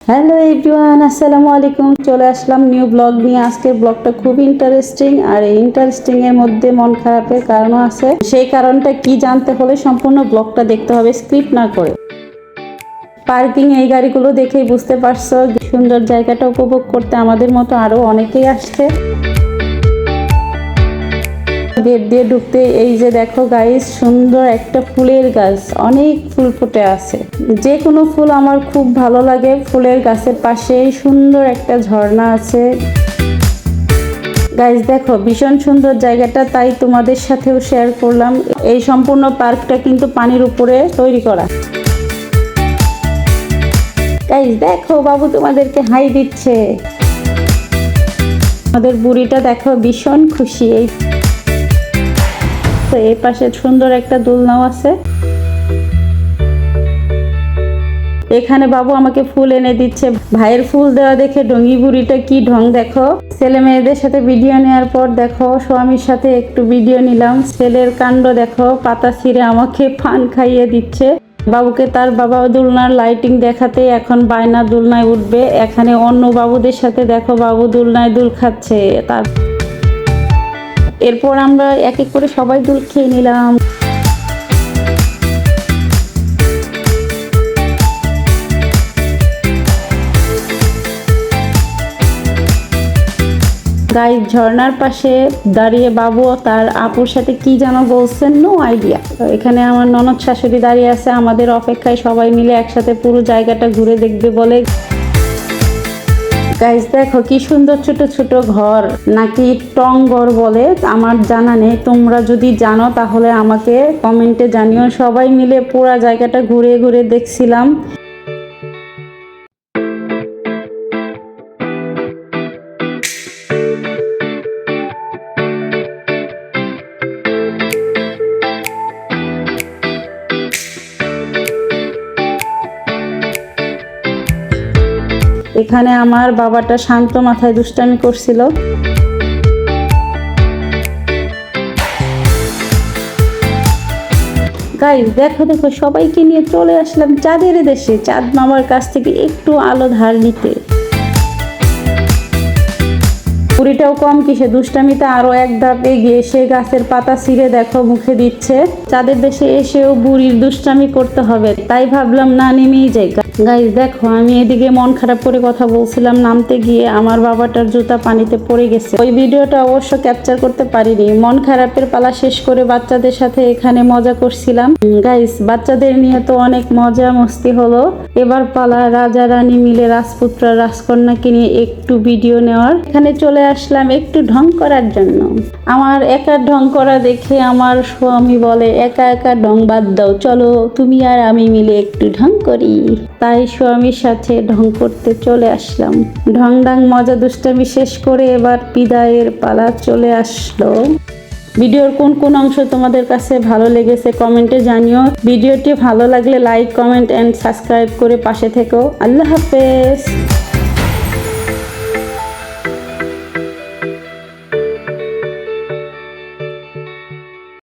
Hello everyone, আসসালামু আলাইকুম। চলে আসলাম নিউ ব্লগ নিয়ে। আজকের ব্লগটা খুব ইন্টারেস্টিং, আর এই ইন্টারেস্টিং এর মধ্যে মন খারাপের কারণও আছে। সেই কারণটা কি জানতে হলে সম্পূর্ণ ব্লগটা দেখতে হবে, স্ক্রিপ্ট না করে। পার্কিং এই গাড়িগুলো দেখেই বুঝতে পারছো, সুন্দর জায়গাটা উপভোগ করতে আমাদের মতো আরো অনেকেই আসছে। গেট দিয়ে ঢুকতে এই যে দেখো গাইস, সুন্দর একটা ফুলের গাছ, অনেক ফুল ফুটে আছে। যে কোনো ফুল আমার খুব ভালো লাগে। ফুলের গাছের পাশেই সুন্দর একটা ঝর্ণা আছে। গাইস দেখো, ভীষণ সুন্দর জায়গাটা, তাই তোমাদের সাথেও শেয়ার করলাম। এই সম্পূর্ণ পার্কটা কিন্তু পানির উপরে তৈরি করা। গাইস দেখো, বাবু তোমাদেরকে হাই দিচ্ছে। আমাদের বুড়িটা দেখো ভীষণ খুশি। এই পাশে সুন্দর একটা দোলনাও আছে। এখানে বাবু আমাকে ফুল এনে দিচ্ছে। ভাইয়ের ফুল দেওয়া দেখে ডঙ্গি বুড়িটা কি ঢং দেখো। ছেলে মেয়েদের সাথে ভিডিও নেওয়ার পর দেখো স্বামীর সাথে একটু ভিডিও নিলাম। ছেলের কাণ্ড দেখো, পাতা ছিঁড়ে আমাকে পান খাইয়ে দিচ্ছে। বাবুকে তার বাবা দোলনার লাইটিং দেখাতে এখন বায়না দোলনায় উঠবে। এখানে অন্য বাবুদের সাথে দেখো বাবু দোলনায় দুল খাচ্ছে। এরপর আমরা এক এক করে সবাই দুল খেয়ে নিলাম। গাইস ঝর্ণার পাশে দাঁড়িয়ে বাবু তার আপুর সাথে কি যেন বলছেন, নো আইডিয়া। এখানে আমার ননদ শাশুড়ি দাঁড়িয়ে আছে আমাদের অপেক্ষায়, সবাই মিলে একসাথে পুরো জায়গাটা ঘুরে দেখবে বলে। গাইস দেখো কি সুন্দর ছোট ছোট ঘর, নাকি টংঘর বলে আমার জানা নেই। তোমরা যদি জানো তাহলে আমাকে কমেন্টে জানিও। সবাই মিলে পুরো জায়গাটা ঘুরে ঘুরে দেখছিলাম। এখানে আমার বাবাটা শান্ত মাথায় দুষ্টামি করছিল। গাইস দেখো দেখো, সবাইকে নিয়ে চলে আসলাম চাঁদের দেশে, চাঁদ মামার কাছ থেকে একটু আলো ধার নিতে। বুড়িটাও কম কিসে, দুষ্টামিতে আরো এক ধাপ এগিয়ে সে গাছের পাতা ছিঁড়ে দেখো মুখে দিচ্ছে। চাঁদের দেশে এসেও বুড়ির দুষ্টামি করতে হবে, তাই ভাবলাম না নেমেই যাই। গাইস দেখো, আমি এদিকে মন খারাপ করে কথা বলছিলাম, নামতে গিয়ে আমার বাবাটার জুতা পানিতে পড়ে গেছে। ওই ভিডিওটা অবশ্য ক্যাপচার করতে পারিনি। মন খারাপের পালা শেষ করে বাচ্চাদের সাথে এখানে মজা করছিলাম। গাইস বাচ্চাদের নিয়ে তো অনেক মজা মস্তি হলো। এবার পালা রাজা রানী মিলে রাজপুত্র রাজকন্যাকে নিয়ে একটু ভিডিও নেওয়ার। এখানে চলে আসলাম একটু ঢং করার জন্য। আমার একা ঢং করা দেখে আমার স্বামী বলে, একা একা ঢং বাদ দাও, চলো তুমি আর আমি মিলে একটু ঢং করি। তাই স্বামীর সাথে ঢং করতে চলে আসলাম। ঢং ঢং মজা দুষ্টামি শেষ করে এবার বিদায়ের পালা চলে আসলো। ভিডিওর কোন কোন অংশ তোমাদের কাছে ভালো লেগেছে কমেন্টে জানিও। ভিডিওটি ভালো লাগলে লাইক, কমেন্ট এন্ড সাবস্ক্রাইব করে পাশে থেকো। আল্লাহ হাফেজ।